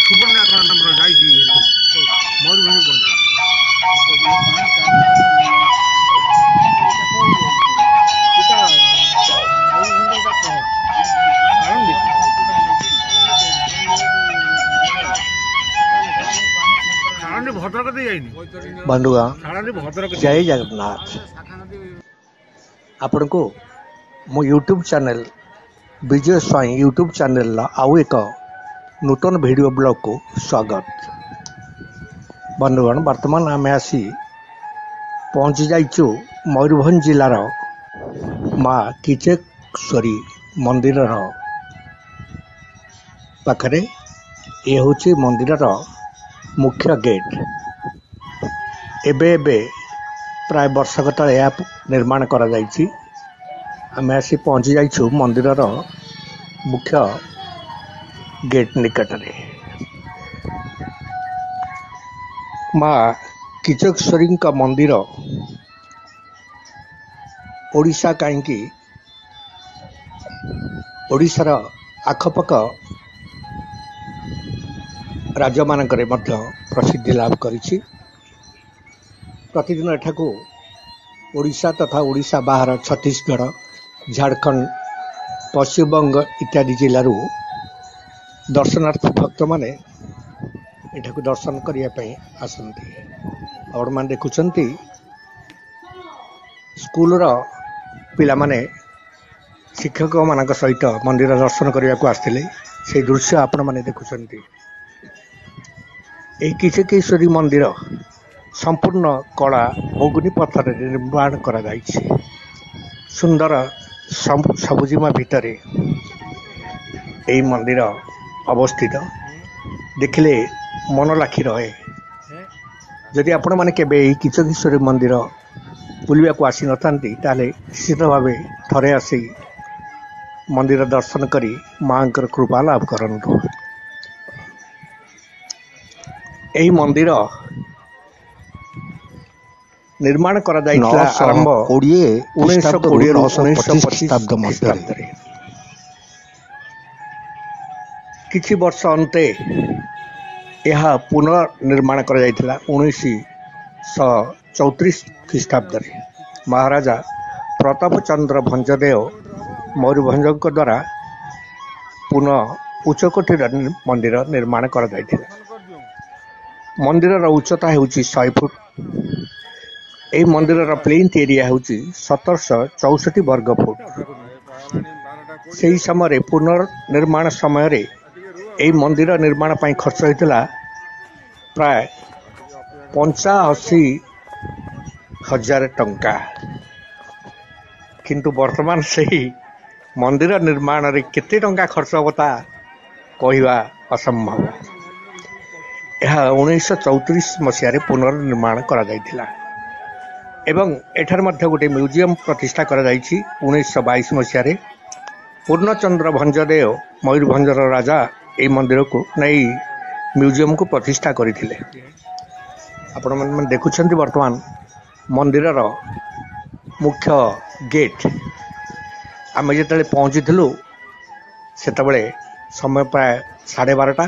ସୁବର୍ଣ୍ଣା ଆମର ଯାଇଛି ମୟୂରଭଞ୍ଜ ଭଦ୍ରକ ଦେଇ ଯାଇନି ବନ୍ଧୁଗଣ ଜୟ ଜଗନ୍ନାଥ। ଆପଣଙ୍କୁ ମୋ ୟୁଟ୍ୟୁବ୍ ଚ୍ୟାନେଲ୍ ବିଜୟ ସ୍ୱାଇଁ ୟୁଟ୍ୟୁବ୍ ଚ୍ୟାନେଲ୍ର ଆଉ ଏକ ନୂତନ ଭିଡ଼ିଓ ବ୍ଲଗ୍କୁ ସ୍ୱାଗତ। ବନ୍ଧୁଗଣ ବର୍ତ୍ତମାନ ଆମେ ଆସି ପହଞ୍ଚି ଯାଇଛୁ ମୟୂରଭଞ୍ଜ ଜିଲ୍ଲାର ମା କିଚକେଶ୍ୱରୀ ମନ୍ଦିରର ପାଖରେ। ଏ ହେଉଛି ମନ୍ଦିରର ମୁଖ୍ୟ ଗେଟ୍। ଏବେ ପ୍ରାୟ ବର୍ଷକ ତଳେ ଏହା ନିର୍ମାଣ କରାଯାଇଛି। ଆମେ ଆସି ପହଞ୍ଚି ଯାଇଛୁ ମନ୍ଦିରର ମୁଖ୍ୟ ଗେଟ୍ ନିକଟରେ। ମା କିଚକେଶ୍ୱରୀଙ୍କ ମନ୍ଦିର ଓଡ଼ିଶା କାହିଁକି ଓଡ଼ିଶାର ଆଖପାଖ ରାଜ୍ୟମାନଙ୍କରେ ମଧ୍ୟ ପ୍ରସିଦ୍ଧି ଲାଭ କରିଛି। ପ୍ରତିଦିନ ଏଠାକୁ ଓଡ଼ିଶା ତଥା ଓଡ଼ିଶା ବାହାର ଛତିଶଗଡ଼, ଝାଡ଼ଖଣ୍ଡ, ପଶ୍ଚିମବଙ୍ଗ ଇତ୍ୟାଦି ଜିଲ୍ଲାରୁ ଦର୍ଶନାର୍ଥୀ ଭକ୍ତମାନେ ଏଠାକୁ ଦର୍ଶନ କରିବା ପାଇଁ ଆସନ୍ତି। ଆପଣମାନେ ଦେଖୁଛନ୍ତି ସ୍କୁଲର ପିଲାମାନେ ଶିକ୍ଷକମାନଙ୍କ ସହିତ ମନ୍ଦିର ଦର୍ଶନ କରିବାକୁ ଆସିଥିଲେ। ସେହି ଦୃଶ୍ୟ ଆପଣମାନେ ଦେଖୁଛନ୍ତି। ଏହି କିଚକେଶ୍ୱରୀ ମନ୍ଦିର ସମ୍ପୂର୍ଣ୍ଣ କଳା ମୁଗୁନି ପଥରରେ ନିର୍ମାଣ କରାଯାଇଛି। ସୁନ୍ଦର ସବୁଜିମା ଭିତରେ ଏହି ମନ୍ଦିର ଅବସ୍ଥିତ। ଦେଖିଲେ ମନ ଲାଖି ରହେ। ଯଦି ଆପଣମାନେ କେବେ ଏହି କିଚକେଶ୍ୱରୀ ମନ୍ଦିର ବୁଲିବାକୁ ଆସିନଥାନ୍ତି ତାହେଲେ ନିଶ୍ଚିତ ଭାବେ ଥରେ ଆସି ମନ୍ଦିର ଦର୍ଶନ କରି ମାଙ୍କର କୃପା ଲାଭ କରନ୍ତୁ। ଏହି ମନ୍ଦିର ନିର୍ମାଣ କରାଯାଇଥିଲା ଆରମ୍ଭ 1920ରୁ 1925 ଖ୍ରୀଷ୍ଟାବ୍ଦ ମଧ୍ୟରେ। କିଛି ବର୍ଷ ଅନ୍ତେ ଏହା ପୁନର୍ନିର୍ମାଣ କରାଯାଇଥିଲା 1934 ଖ୍ରୀଷ୍ଟାବ୍ଦରେ। ମହାରାଜା ପ୍ରତାପ ଚନ୍ଦ୍ର ଭଞ୍ଜଦେଓ ମୟୂରଭଞ୍ଜଙ୍କ ଦ୍ୱାରା ପୁନଃ ଉଚ୍ଚକୋଟୀର ମନ୍ଦିର ନିର୍ମାଣ କରାଯାଇଥିଲା। ମନ୍ଦିରର ଉଚ୍ଚତା ହେଉଛି 100 ଫୁଟ। ଏହି ମନ୍ଦିରର ପ୍ଲିନ୍ଥ ଏରିଆ ହେଉଛି 1764 ବର୍ଗ ଫୁଟ। ସେହି ସମୟରେ ପୁନର୍ନିର୍ମାଣ ସମୟରେ ଏହି ମନ୍ଦିର ନିର୍ମାଣ ପାଇଁ ଖର୍ଚ୍ଚ ହୋଇଥିଲା ପ୍ରାୟ 85,000 ଟଙ୍କା। କିନ୍ତୁ ବର୍ତ୍ତମାନ ସେହି ମନ୍ଦିର ନିର୍ମାଣରେ କେତେ ଟଙ୍କା ଖର୍ଚ୍ଚ ହେବ ତା କହିବା ଅସମ୍ଭବ। ଏହା 1934 ମସିହାରେ ପୁନର୍ନିର୍ମାଣ କରାଯାଇଥିଲା ଏବଂ ଏଠାରେ ମଧ୍ୟ ଗୋଟିଏ ମ୍ୟୁଜିୟମ ପ୍ରତିଷ୍ଠା କରାଯାଇଛି। 1922 ମସିହାରେ ପୂର୍ଣ୍ଣଚନ୍ଦ୍ର ଭଞ୍ଜଦେଓ ମୟୂରଭଞ୍ଜର ରାଜା ଏହି ମନ୍ଦିରକୁ ନେଇ ମ୍ୟୁଜିୟମକୁ ପ୍ରତିଷ୍ଠା କରିଥିଲେ। ଆପଣମାନେ ଦେଖୁଛନ୍ତି ବର୍ତ୍ତମାନ ମନ୍ଦିରର ମୁଖ୍ୟ ଗେଟ୍। ଆମେ ଯେତେବେଳେ ପହଞ୍ଚିଥିଲୁ ସେତେବେଳେ ସମୟ ପ୍ରାୟ 12:30।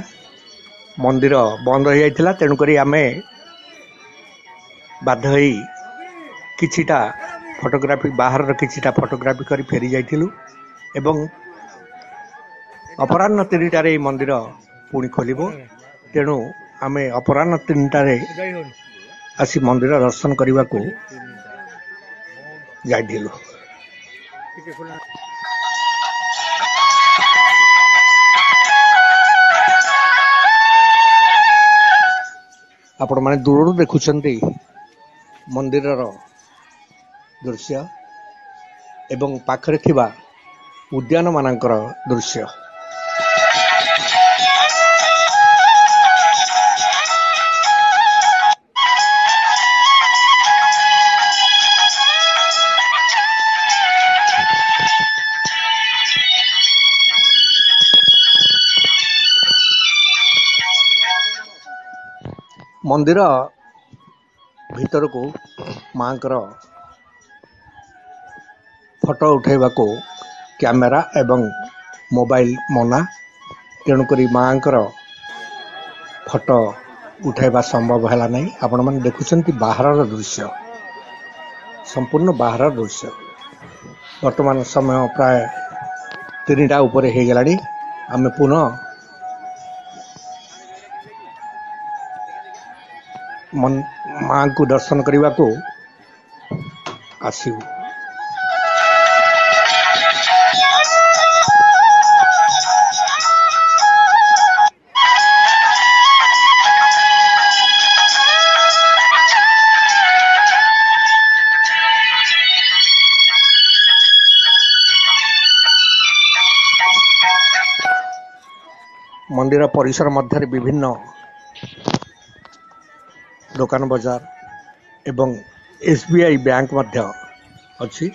ମନ୍ଦିର ବନ୍ଦ ହୋଇଯାଇଥିଲା। ତେଣୁକରି ଆମେ ବାଧ୍ୟ ହୋଇ କିଛିଟା ଫଟୋଗ୍ରାଫି ବାହାରର କିଛିଟା ଫଟୋଗ୍ରାଫି କରି ଫେରି ଯାଇଥିଲୁ ଏବଂ ଅପରାହ୍ନ 3ଟାରେ ଏହି ମନ୍ଦିର ପୁଣି ଖୋଲିବ। ତେଣୁ ଆମେ ଅପରାହ୍ନ 3ଟାରେ ଆସି ମନ୍ଦିର ଦର୍ଶନ କରିବାକୁ ଯାଇଥିଲୁ। ଆପଣମାନେ ଦୂରରୁ ଦେଖୁଛନ୍ତି ମନ୍ଦିରର ଦୃଶ୍ୟ ଏବଂ ପାଖରେ ଥିବା ଉଦ୍ୟାନମାନଙ୍କର ଦୃଶ୍ୟ। ମନ୍ଦିର ଭିତରକୁ ମାଙ୍କର ଫଟୋ ଉଠାଇବାକୁ କ୍ୟାମେରା ଏବଂ ମୋବାଇଲ ମନା। ତେଣୁକରି ମାଙ୍କର ଫଟୋ ଉଠାଇବା ସମ୍ଭବ ହେଲା ନାହିଁ। ଆପଣମାନେ ଦେଖୁଛନ୍ତି ବାହାରର ଦୃଶ୍ୟ, ସମ୍ପୂର୍ଣ୍ଣ ବାହାର ଦୃଶ୍ୟ। ବର୍ତ୍ତମାନ ସମୟ ପ୍ରାୟ 3ଟା ଉପରେ ହେଇଗଲାଣି। ଆମେ ପୁନଃ ମାଙ୍କୁ ଦର୍ଶନ କରିବାକୁ ଆସିବୁ। ମନ୍ଦିର ପରିସର ମଧ୍ୟରେ ବିଭିନ୍ନ ଦୋକାନ ବଜାର ଏବଂ SBI ବ୍ୟାଙ୍କ ମଧ୍ୟ ଅଛି।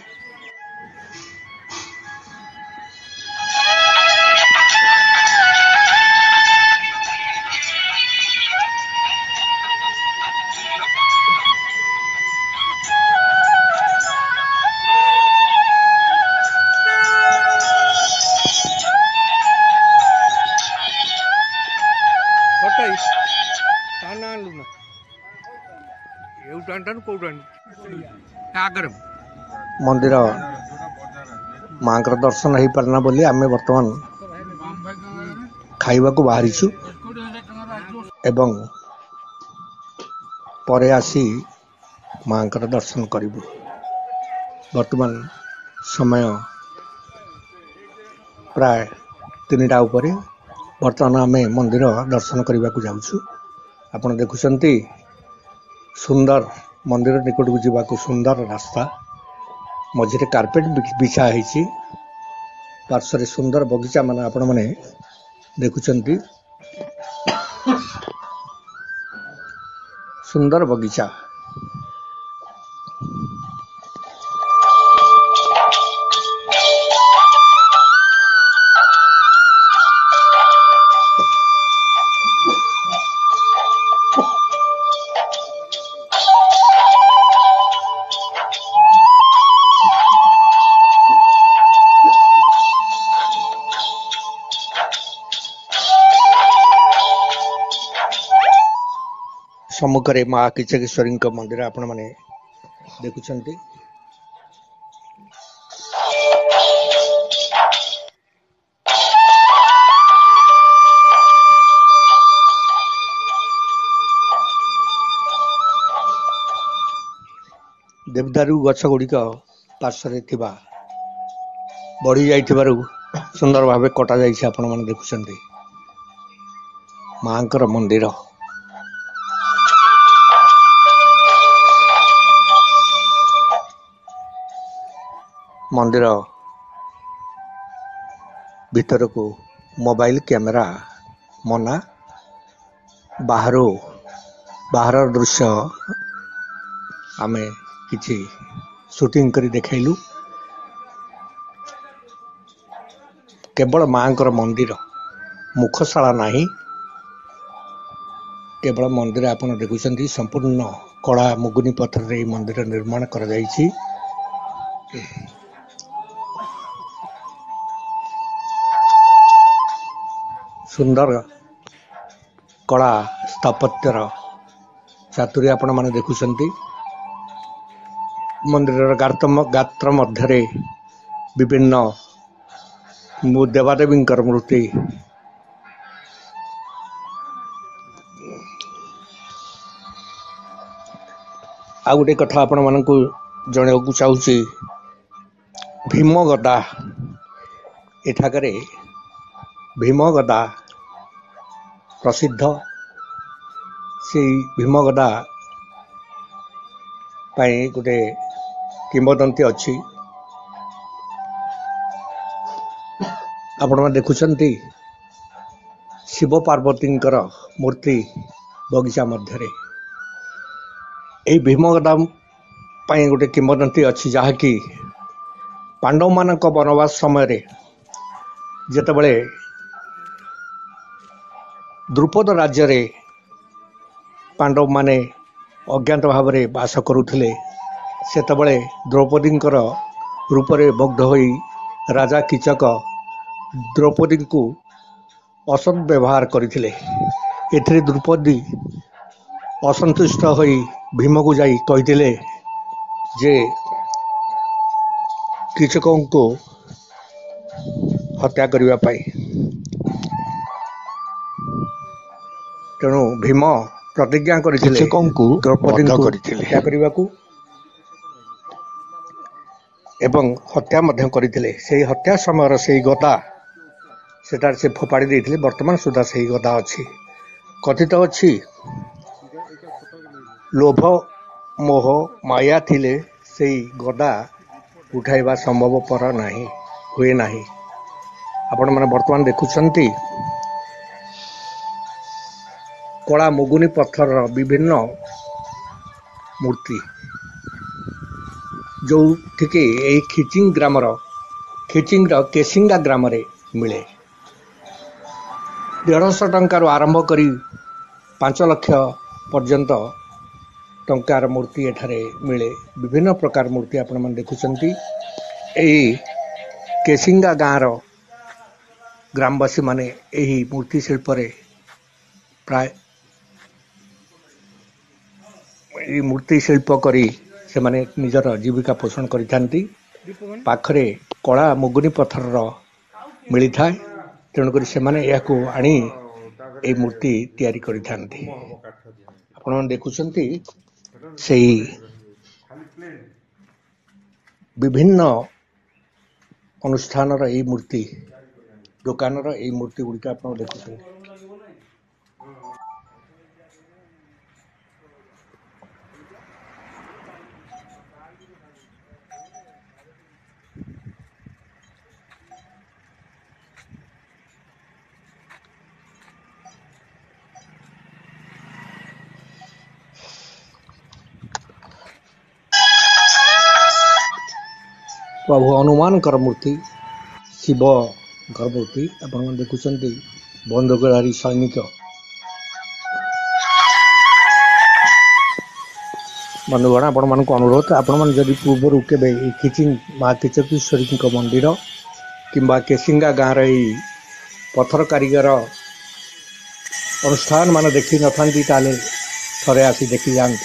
ମନ୍ଦିର ମାଙ୍କର ଦର୍ଶନ ହେଇପାରିଲା ବୋଲି ଆମେ ବର୍ତ୍ତମାନ ଖାଇବାକୁ ବାହାରିଛୁ ଏବଂ ପରେ ଆସି ମାଙ୍କର ଦର୍ଶନ କରିବୁ। ବର୍ତ୍ତମାନ ସମୟ ପ୍ରାୟ 3ଟା ଉପରେ। ବର୍ତ୍ତମାନ ଆମେ ମନ୍ଦିର ଦର୍ଶନ କରିବାକୁ ଯାଉଛୁ। ଆପଣ ଦେଖୁଛନ୍ତି ସୁନ୍ଦର ମନ୍ଦିର ନିକଟକୁ ଯିବାକୁ ସୁନ୍ଦର ରାସ୍ତା, ମଝିରେ କାର୍ପେଟ ବିଛା ହେଇଛି, ପାର୍ଶ୍ୱରେ ସୁନ୍ଦର ବଗିଚା ମାନେ ଆପଣମାନେ ଦେଖୁଛନ୍ତି। ସୁନ୍ଦର ବଗିଚା। ସମ୍ମୁଖରେ ମା କିଚକେଶ୍ୱରୀଙ୍କ ମନ୍ଦିର ଆପଣମାନେ ଦେଖୁଛନ୍ତି। ଦେବଦାରୁ ଗଛ ଗୁଡ଼ିକ ପାର୍ଶ୍ୱରେ ଥିବା ବଢ଼ି ଯାଇଥିବାରୁ ସୁନ୍ଦର ଭାବେ କଟା ଯାଇଛି। ଆପଣମାନେ ଦେଖୁଛନ୍ତି ମାଙ୍କର ମନ୍ଦିର। ମନ୍ଦିର ଭିତରକୁ ମୋବାଇଲ କ୍ୟାମେରା ମନା। ବାହାର ଦୃଶ୍ୟ ଆମେ କିଛି ସୁଟିଂ କରି ଦେଖାଇଲୁ। କେବଳ ମାଙ୍କର ମନ୍ଦିର, ମୁଖଶାଳା ନାହିଁ। କେବଳ ମନ୍ଦିର ଆପଣ ଦେଖୁଛନ୍ତି ସମ୍ପୂର୍ଣ୍ଣ କଳା ମୁଗୁନି ପଥରରେ ଏହି ମନ୍ଦିର ନିର୍ମାଣ କରାଯାଇଛି। ସୁନ୍ଦର କଳା ସ୍ଥାପତ୍ୟର ଚାତୁରୀ ଆପଣମାନେ ଦେଖୁଛନ୍ତି। ମନ୍ଦିରର ଗାତ୍ର ମଧ୍ୟରେ ବିଭିନ୍ନ ଦେବାଦେବୀଙ୍କର ମୂର୍ତ୍ତି। ଆଉ ଗୋଟେ କଥା ଆପଣମାନଙ୍କୁ ଜଣାଇବାକୁ ଚାହୁଁଛି, ଭୀମଗଦା ଏଠାକାରେ ଭୀମଗଦା ପ୍ରସିଦ୍ଧ। ସେଇ ଭୀମଗଦା ପାଇଁ ଗୋଟେ କିମ୍ବଦନ୍ତୀ ଅଛି। ଆପଣମାନେ ଦେଖୁଛନ୍ତି ଶିବ ପାର୍ବତୀଙ୍କର ମୂର୍ତ୍ତି ବଗିଚା ମଧ୍ୟରେ। ଏହି ଭୀମଗଦା ପାଇଁ ଗୋଟେ କିମ୍ବଦନ୍ତୀ ଅଛି, ଯାହାକି ପାଣ୍ଡବମାନଙ୍କ ବନବାସ ସମୟରେ ଯେତେବେଳେ ଦ୍ରୁପଦ ରାଜ୍ୟରେ ପାଣ୍ଡବମାନେ ଅଜ୍ଞାତ ଭାବରେ ବାସ କରୁଥିଲେ, ସେତେବେଳେ ଦ୍ରୌପଦୀଙ୍କର ରୂପରେ ମୁଗ୍ଧ ହୋଇ ରାଜା କିଚକ ଦ୍ରୌପଦୀଙ୍କୁ ଅସତ୍ ବ୍ୟବହାର କରିଥିଲେ ଏଥିରେ ଦ୍ରୌପଦୀ ଅସନ୍ତୁଷ୍ଟ ହୋଇ ଭୀମକୁ ଯାଇ କହିଥିଲେ ଯେ କିଚକଙ୍କୁ ହତ୍ୟା କରିବା ପାଇଁ। ତେଣୁ ଭୀମ ପ୍ରତିଜ୍ଞା କରିଥିଲେ କିଚକଙ୍କୁ ଦ୍ରୌପଦୀଙ୍କୁ ବଧ କରିଥିଲେ। ହତ୍ୟା କରିବାକୁ ଏବଂ ହତ୍ୟା ମଧ୍ୟ କରିଥିଲେ। ସେହି ହତ୍ୟା ସମୟର ସେହି ଗଦା ସେଠାରେ ସେ ଫୋପାଡ଼ି ଦେଇଥିଲେ। ବର୍ତ୍ତମାନ ସୁଦ୍ଧା ସେହି ଗଦା ଅଛି। କଥିତ ଅଛି ଲୋଭ ମୋହ ମାୟା ଥିଲେ ସେହି ଗଦା ଉଠାଇବା ସମ୍ଭବପର ହୁଏ ନାହିଁ। ଆପଣମାନେ ବର୍ତ୍ତମାନ ଦେଖୁଛନ୍ତି କଳା ମୁଗୁନି ପଥରର ବିଭିନ୍ନ ମୂର୍ତ୍ତି, ଯେଉଁଠିକି ଏହି ଖିଚିଙ୍ଗର କେସିଙ୍ଗା ଗ୍ରାମରେ ମିଳେ। 150 ଟଙ୍କାରୁ ଆରମ୍ଭ କରି 5 ଲକ୍ଷ ପର୍ଯ୍ୟନ୍ତ ଟଙ୍କାର ମୂର୍ତ୍ତି ଏଠାରେ ମିଳେ। ବିଭିନ୍ନ ପ୍ରକାର ମୂର୍ତ୍ତି ଆପଣମାନେ ଦେଖୁଛନ୍ତି। ଏହି କେସିଙ୍ଗା ଗାଁର ଗ୍ରାମବାସୀମାନେ ଏହି ମୂର୍ତ୍ତି ଶିଳ୍ପରେ ପ୍ରାୟ ଏହି ମୂର୍ତ୍ତି ଶିଳ୍ପ କରି ସେମାନେ ନିଜର ଜୀବିକା ପୋଷଣ କରିଥାନ୍ତି। ପାଖରେ କଳା ମୁଗୁନି ପଥରର ମିଳିଥାଏ। ତେଣୁକରି ସେମାନେ ଏହାକୁ ଆଣି ଏହି ମୂର୍ତ୍ତି ତିଆରି କରିଥାନ୍ତି। ଆପଣମାନେ ଦେଖୁଛନ୍ତି ସେହି ବିଭିନ୍ନ ଅନୁଷ୍ଠାନର ଏହି ମୂର୍ତ୍ତି, ଦୋକାନର ଏହି ମୂର୍ତ୍ତି ଗୁଡ଼ିକ ଆପଣ ଦେଖୁଛନ୍ତି। ପ୍ରଭୁ ହନୁମାନଙ୍କର ମୂର୍ତ୍ତି, ଶିବଙ୍କର ମୂର୍ତ୍ତି ଆପଣମାନେ ଦେଖୁଛନ୍ତି। ବନ୍ଧୁକଧାରୀ ସୈନିକ। ବନ୍ଧୁଗଣ, ଆପଣମାନଙ୍କୁ ଅନୁରୋଧ, ଆପଣମାନେ ଯଦି ପୂର୍ବରୁ କେବେ ଏହି ମା କିଚକେଶ୍ୱରୀଙ୍କ ମନ୍ଦିର କିମ୍ବା କେସିଙ୍ଗା ଗାଁର ଏହି ପଥର କାରିଗର ଅନୁଷ୍ଠାନ ମାନ ଦେଖିନଥାନ୍ତି ତାହେଲେ ଥରେ ଆସି ଦେଖି ଯାଆନ୍ତୁ।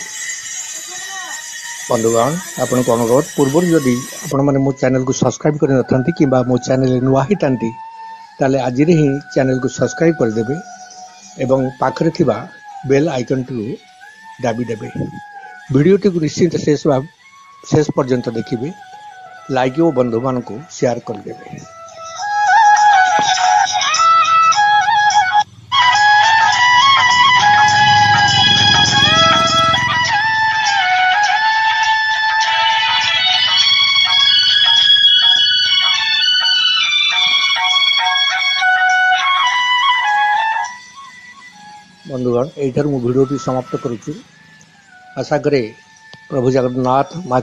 ବନ୍ଧୁଗଣ, ଆପଣଙ୍କୁ ଅନୁରୋଧ, ପୂର୍ବରୁ ଯଦି ଆପଣମାନେ ମୋ ଚ୍ୟାନେଲକୁ ସବସ୍କ୍ରାଇବ୍ କରିନଥାନ୍ତି କିମ୍ବା ମୋ ଚ୍ୟାନେଲରେ ନୂଆ ହେଇଥାନ୍ତି ତାହେଲେ ଆଜିରେ ହିଁ ଚ୍ୟାନେଲକୁ ସବସ୍କ୍ରାଇବ୍ କରିଦେବେ ଏବଂ ପାଖରେ ଥିବା ବେଲ୍ ଆଇକନ୍ଟିକୁ ଦାବିଦେବେ। ଭିଡ଼ିଓଟିକୁ ନିଶ୍ଚିତ ଶେଷ ପର୍ଯ୍ୟନ୍ତ ଦେଖିବେ। ଲାଇକ୍ ଓ ବନ୍ଧୁମାନଙ୍କୁ ସେୟାର କରିଦେବେ। ବନ୍ଧୁଗଣ, ଏଇଠାରୁ ମୁଁ ଭିଡ଼ିଓଟି ସମାପ୍ତ କରୁଛି। ଆଶା କରେ ପ୍ରଭୁ ଜଗନ୍ନାଥ ମା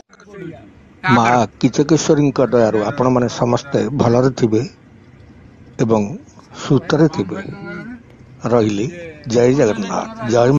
କିଚକେଶ୍ୱରୀଙ୍କ ଦୟାରୁ ଆପଣମାନେ ସମସ୍ତେ ଭଲରେ ଥିବେ ଏବଂ ସୁସ୍ଥରେ ଥିବେ। ରହିଲି। ଜୟ ଜଗନ୍ନାଥ। ଜୟ